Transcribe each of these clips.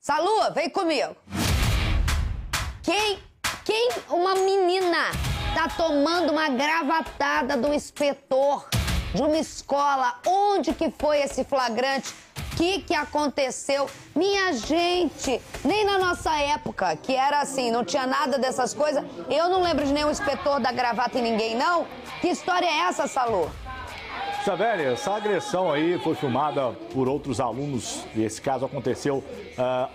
Salu, vem comigo. Uma menina tá tomando uma gravatada do inspetor de uma escola. Onde que foi esse flagrante? O que aconteceu? Minha gente, nem na nossa época, que era assim, não tinha nada dessas coisas, eu não lembro de nenhum inspetor da gravata em ninguém, não. Que história é essa, Salu? Isabelle, essa agressão aí foi filmada por outros alunos e esse caso aconteceu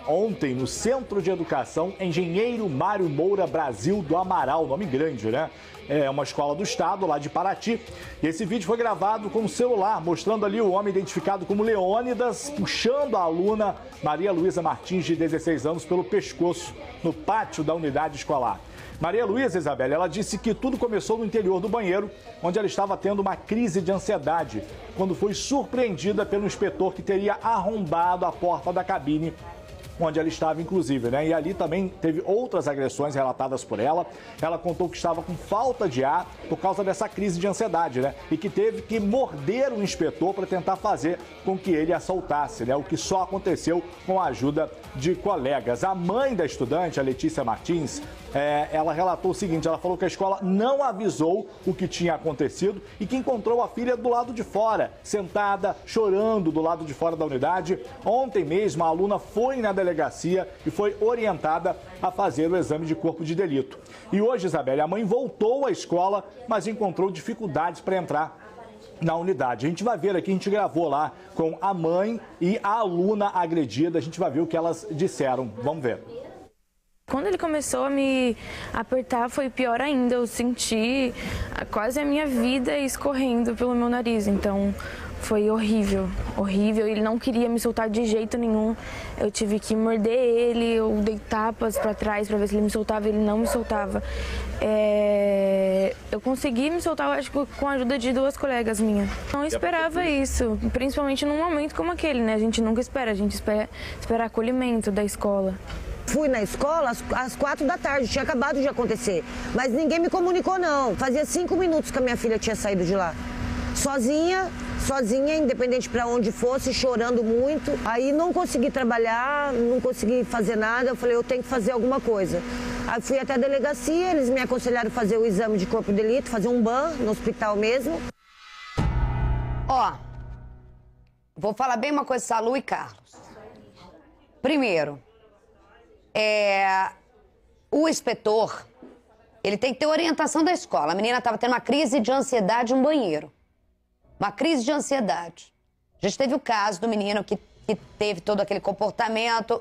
ontem no Centro de Educação Engenheiro Mário Moura Brasil do Amaral, nome grande, né? É uma escola do estado, lá de Paraty. E esse vídeo foi gravado com o celular, mostrando ali o homem identificado como Leônidas, puxando a aluna Maria Luísa Martins, de 16 anos, pelo pescoço, no pátio da unidade escolar. Maria Luísa, Isabelle, ela disse que tudo começou no interior do banheiro, onde ela estava tendo uma crise de ansiedade, quando foi surpreendida pelo inspetor que teria arrombado a porta da cabine onde ela estava, inclusive, né? E ali também teve outras agressões relatadas por ela. Ela contou que estava com falta de ar por causa dessa crise de ansiedade, né? E que teve que morder o inspetor para tentar fazer com que ele a soltasse, né? O que só aconteceu com a ajuda de colegas. A mãe da estudante, a Letícia Martins, ela relatou o seguinte, ela falou que a escola não avisou o que tinha acontecido e que encontrou a filha do lado de fora, sentada, chorando do lado de fora da unidade. Ontem mesmo, a aluna foi na delegacia e foi orientada a fazer o exame de corpo de delito. E hoje, Isabelle, a mãe voltou à escola, mas encontrou dificuldades para entrar na unidade. A gente vai ver aqui, a gente gravou lá com a mãe e a aluna agredida, a gente vai ver o que elas disseram. Vamos ver. Quando ele começou a me apertar, foi pior ainda. Eu senti quase a minha vida escorrendo pelo meu nariz. Então, foi horrível, horrível. Ele não queria me soltar de jeito nenhum. Eu tive que morder ele, eu dei tapas para trás para ver se ele me soltava. Ele não me soltava. Eu consegui me soltar, eu acho que com a ajuda de duas colegas minhas. Não esperava isso, principalmente num momento como aquele, né? A gente nunca espera, a gente espera acolhimento da escola. Fui na escola às 4 da tarde, tinha acabado de acontecer. Mas ninguém me comunicou, não. Fazia 5 minutos que a minha filha tinha saído de lá. Sozinha, independente para onde fosse, chorando muito. Aí não consegui trabalhar, não consegui fazer nada. Eu falei, eu tenho que fazer alguma coisa. Aí fui até a delegacia, eles me aconselharam fazer o exame de corpo de delito, fazer um ban no hospital mesmo. Ó, vou falar bem uma coisa, Salu e Carlos. Primeiro, o inspetor, ele tem que ter orientação da escola. A menina estava tendo uma crise de ansiedade no banheiro. Uma crise de ansiedade. A gente teve o caso do menino que teve todo aquele comportamento,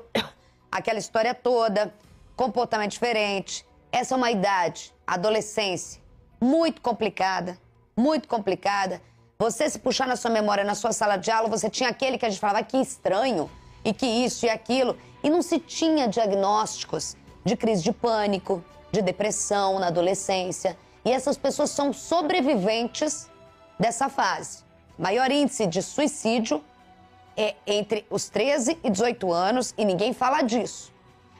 aquela história toda, comportamento diferente. Essa é uma idade, adolescência, muito complicada, muito complicada. Você se puxar na sua memória, na sua sala de aula, você tinha aquele que a gente falava que estranho, e que isso e aquilo, e não se tinha diagnósticos de crise de pânico, de depressão na adolescência. E essas pessoas são sobreviventes dessa fase. Maior índice de suicídio é entre os 13 e 18 anos e ninguém fala disso.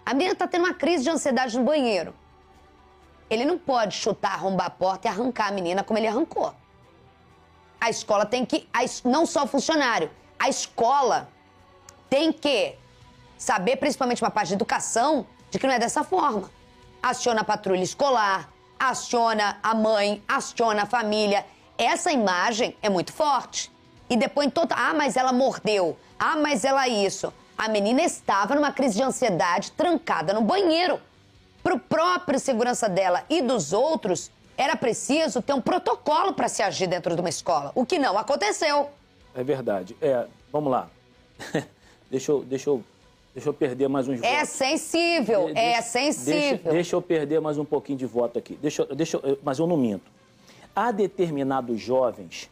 A menina está tendo uma crise de ansiedade no banheiro. Ele não pode chutar, arrombar a porta e arrancar a menina como ele arrancou. A escola tem que... Não só o funcionário, a escola tem que saber, principalmente uma parte de educação, de que não é dessa forma. Aciona a patrulha escolar, aciona a mãe, aciona a família. Essa imagem é muito forte. E depois, mas ela mordeu. Ah, mas ela isso. A menina estava numa crise de ansiedade, trancada no banheiro. Para o próprio segurança dela e dos outros, era preciso ter um protocolo para se agir dentro de uma escola. O que não aconteceu. É verdade. Vamos lá. Deixa eu perder mais uns votos. É sensível, sensível. Deixa eu perder mais um pouquinho de voto aqui. Mas eu não minto. Há determinados jovens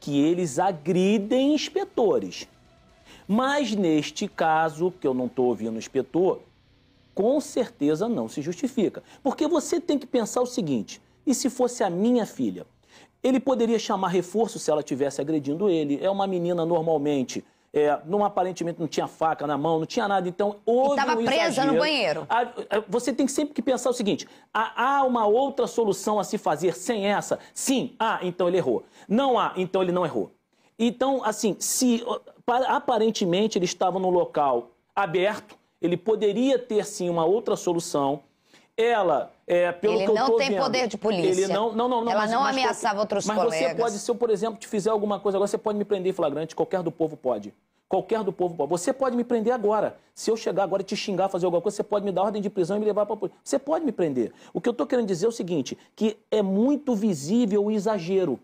que eles agridem inspetores. Mas neste caso, que eu não estou ouvindo o inspetor, com certeza não se justifica. Porque você tem que pensar o seguinte, e se fosse a minha filha? Ele poderia chamar reforço se ela estivesse agredindo ele. É uma menina normalmente... aparentemente não tinha faca na mão, não tinha nada, então houve estava presa exagero. No banheiro. Você tem sempre que pensar o seguinte, há uma outra solução a se fazer sem essa? Sim, então ele errou. Não há, então ele não errou. Então, assim, se aparentemente ele estava num local aberto, Ele poderia ter, sim, uma outra solução. Ela, pelo que eu tô vendo... Ele não tem poder de polícia. Ele não, Ela não ameaçava outros colegas. Mas você pode, se eu, por exemplo, te fizer alguma coisa agora, você pode me prender em flagrante, qualquer do povo pode. Qualquer do povo pode. Você pode me prender agora. Se eu chegar agora e te xingar, fazer alguma coisa, você pode me dar ordem de prisão e me levar para a polícia. Você pode me prender. O que eu estou querendo dizer é o seguinte, que é muito visível o exagero.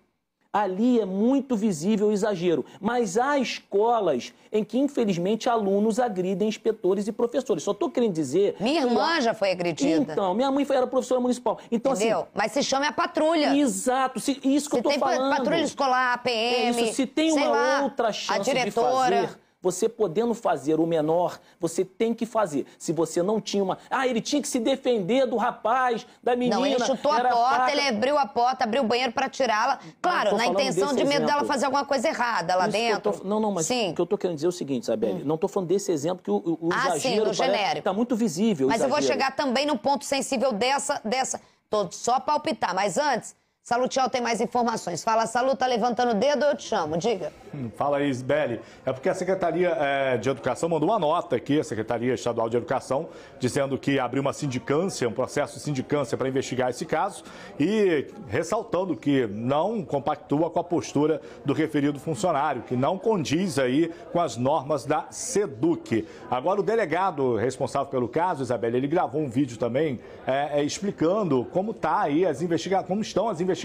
Ali é muito visível o exagero. Mas há escolas em que, infelizmente, alunos agridem inspetores e professores. Só estou querendo dizer... Minha irmã já foi agredida. Então, minha mãe era professora municipal. Então, entendeu? Assim, mas se chama a patrulha. Exato. Isso que eu estou falando. Tem patrulha escolar, PM, isso. Se tem uma outra chance de fazer... Você podendo fazer o menor, você tem que fazer. Se você não tinha uma... ele tinha que se defender do rapaz, da menina. Não, ele chutou a porta, ele abriu a porta, abriu o banheiro para tirá-la. Claro, na intenção de medo dela fazer alguma coisa errada lá dentro. Mas sim. O que eu estou querendo dizer é o seguinte, Isabelle. Não estou falando desse exemplo que o exagero... sim, no genérico. Está muito visível. Mas eu vou chegar também no ponto sensível dessa... Tô só palpitar, mas antes... Salutiel tem mais informações. Fala, Salu, tá levantando o dedo, eu te chamo, diga. Fala aí, Isabelle. É porque a Secretaria de Educação mandou uma nota aqui, a Secretaria Estadual de Educação, dizendo que abriu uma sindicância, um processo de sindicância para investigar esse caso e ressaltando que não compactua com a postura do referido funcionário, que não condiz aí com as normas da SEDUC. Agora, o delegado responsável pelo caso, Isabelle, ele gravou um vídeo também explicando como tá aí como estão as investigações.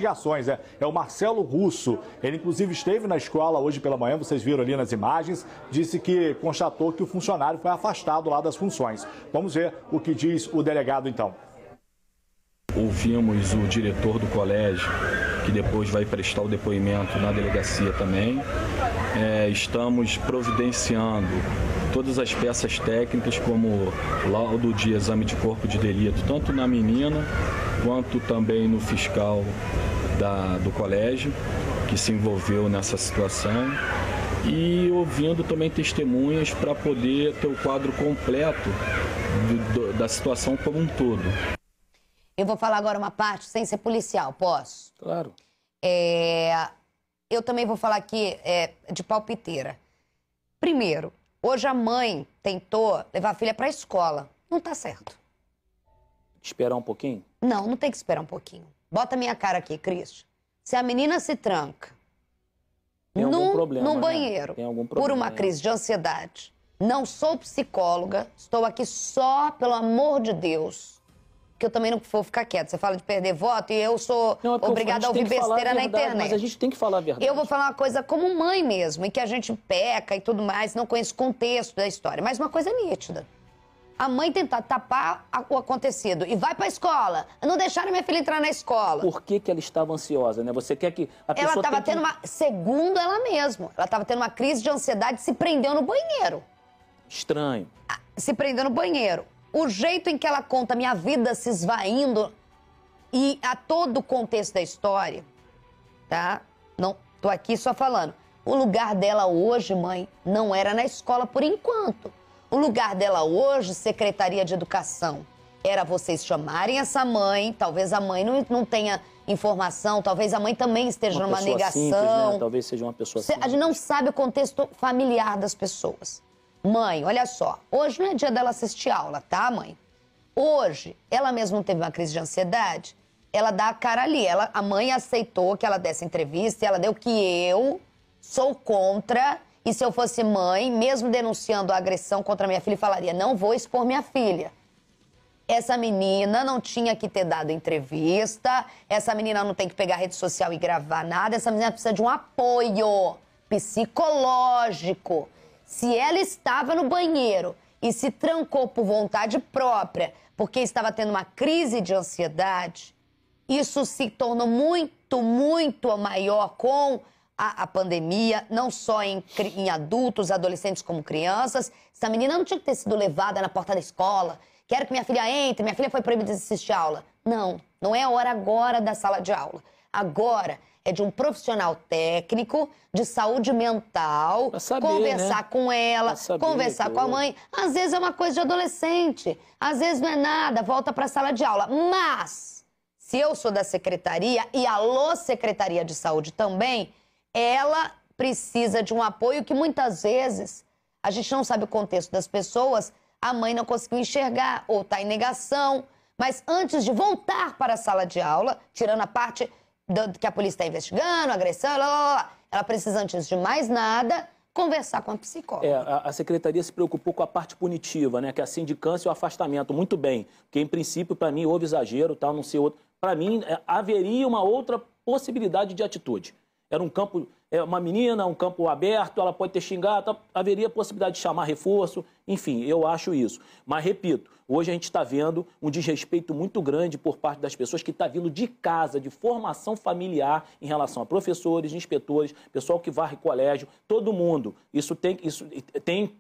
É o Marcelo Russo. Ele, inclusive, esteve na escola hoje pela manhã, vocês viram ali nas imagens, disse que constatou que o funcionário foi afastado lá das funções. Vamos ver o que diz o delegado, então. Ouvimos o diretor do colégio, que depois vai prestar o depoimento na delegacia também. Estamos providenciando todas as peças técnicas, como laudo de exame de corpo de delito, tanto na menina quanto também no fiscal do colégio, que se envolveu nessa situação, e ouvindo também testemunhas para poder ter o quadro completo da situação como um todo. Eu vou falar agora uma parte sem ser policial, posso? Claro. Eu também vou falar aqui de palpiteira. Primeiro, hoje a mãe tentou levar a filha para a escola. Não tá certo. Esperar um pouquinho? Não, não tem que esperar um pouquinho. Bota minha cara aqui, Cristian. Se a menina se tranca num banheiro por uma crise de ansiedade, não sou psicóloga, estou aqui só, pelo amor de Deus, que eu também não vou ficar quieta. Você fala de perder voto e eu sou obrigada a ouvir besteira na internet. Mas a gente tem que falar a verdade. Eu vou falar uma coisa como mãe mesmo, em que a gente peca e tudo mais, não conheço o contexto da história, mas uma coisa nítida. A mãe tentar tapar o acontecido e vai pra escola. Não deixaram minha filha entrar na escola. Por que ela estava ansiosa, né? Você quer que a pessoa... Ela estava tendo uma... Segundo ela mesma, ela estava tendo uma crise de ansiedade e se prendeu no banheiro. Estranho. Se prendeu no banheiro. O jeito em que ela conta minha vida se esvaindo e a todo o contexto da história, tá? Não, tô aqui só falando. O lugar dela hoje, mãe, não era na escola por enquanto. O lugar dela hoje, Secretaria de Educação, era vocês chamarem essa mãe, talvez a mãe não tenha informação, talvez a mãe também esteja numa negação. Simples, né? Talvez seja uma pessoa simples. A gente não sabe o contexto familiar das pessoas. Mãe, olha só, hoje não é dia dela assistir aula, tá, mãe? Hoje, ela mesma não teve uma crise de ansiedade, ela dá a cara ali. A mãe aceitou que ela desse entrevista e ela deu que eu sou contra... E se eu fosse mãe, mesmo denunciando a agressão contra minha filha, falaria, não vou expor minha filha. Essa menina não tinha que ter dado entrevista, essa menina não tem que pegar rede social e gravar nada, essa menina precisa de um apoio psicológico. Se ela estava no banheiro e se trancou por vontade própria, porque estava tendo uma crise de ansiedade, isso se tornou muito, muito maior com... a pandemia, não só em adultos, adolescentes como crianças. Essa menina não tinha que ter sido levada na porta da escola. Quero que minha filha entre, minha filha foi proibida de assistir aula. Não, não é a hora agora da sala de aula. Agora é de um profissional técnico de saúde mental, conversar com ela, conversar com a mãe. Às vezes é uma coisa de adolescente, às vezes não é nada, volta para a sala de aula. Mas, se eu sou da secretaria e alô Secretaria de Saúde também, ela precisa de um apoio que muitas vezes a gente não sabe o contexto das pessoas. a mãe não conseguiu enxergar ou está em negação. Mas antes de voltar para a sala de aula, tirando a parte que a polícia está investigando, agressão, ela precisa, antes de mais nada, conversar com a psicóloga. A secretaria se preocupou com a parte punitiva, né? Que é a sindicância e o afastamento. Muito bem. Porque, em princípio, para mim, houve exagero, tá? Não sei outro. Para mim, haveria uma outra possibilidade de atitude. Era um campo, uma menina, um campo aberto, ela pode ter xingado, haveria possibilidade de chamar reforço, enfim, eu acho isso. Mas, repito, hoje a gente está vendo um desrespeito muito grande por parte das pessoas que está vindo de casa, de formação familiar, em relação a professores, inspetores, pessoal que varre colégio, todo mundo.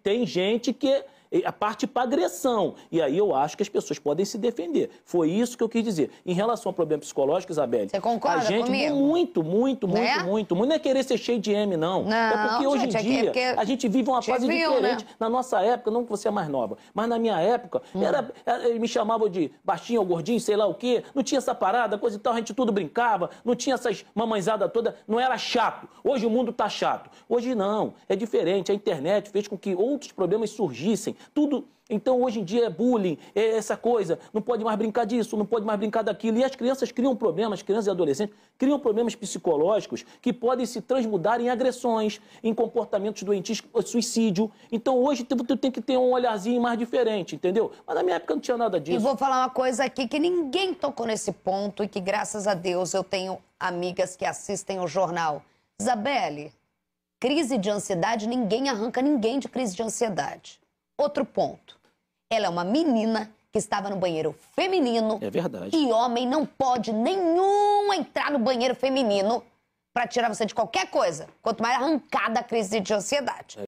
Tem gente que parte para agressão. E aí eu acho que as pessoas podem se defender. Foi isso que eu quis dizer. Em relação ao problema psicológico, Isabelle... Você concorda a gente, comigo? Muito. Né? Não é querer ser cheio de M, não. É porque hoje em dia a gente vive uma fase diferente. Né? Na nossa época, não que você é mais nova, mas na minha época, me chamavam de baixinho ou gordinho, sei lá o quê. Não tinha essa parada, coisa e tal, a gente tudo brincava. Não tinha essas mamãezadas todas. Não era chato. Hoje o mundo tá chato. Hoje não. É diferente. A internet fez com que outros problemas surgissem. Tudo. Então, hoje em dia é bullying, é essa coisa, não pode mais brincar disso, não pode mais brincar daquilo. E as crianças criam problemas, as crianças e adolescentes criam problemas psicológicos que podem se transmudar em agressões, em comportamentos doentios, suicídio. Então, hoje tu tem que ter um olharzinho mais diferente, entendeu? Mas na minha época não tinha nada disso. E vou falar uma coisa aqui que ninguém tocou nesse ponto e que, graças a Deus, eu tenho amigas que assistem o jornal. Isabelle, crise de ansiedade, ninguém arranca ninguém de crise de ansiedade. Outro ponto. Ela é uma menina que estava no banheiro feminino. É verdade. E homem não pode nenhum entrar no banheiro feminino para tirar você de qualquer coisa. Quanto mais arrancada a crise de ansiedade.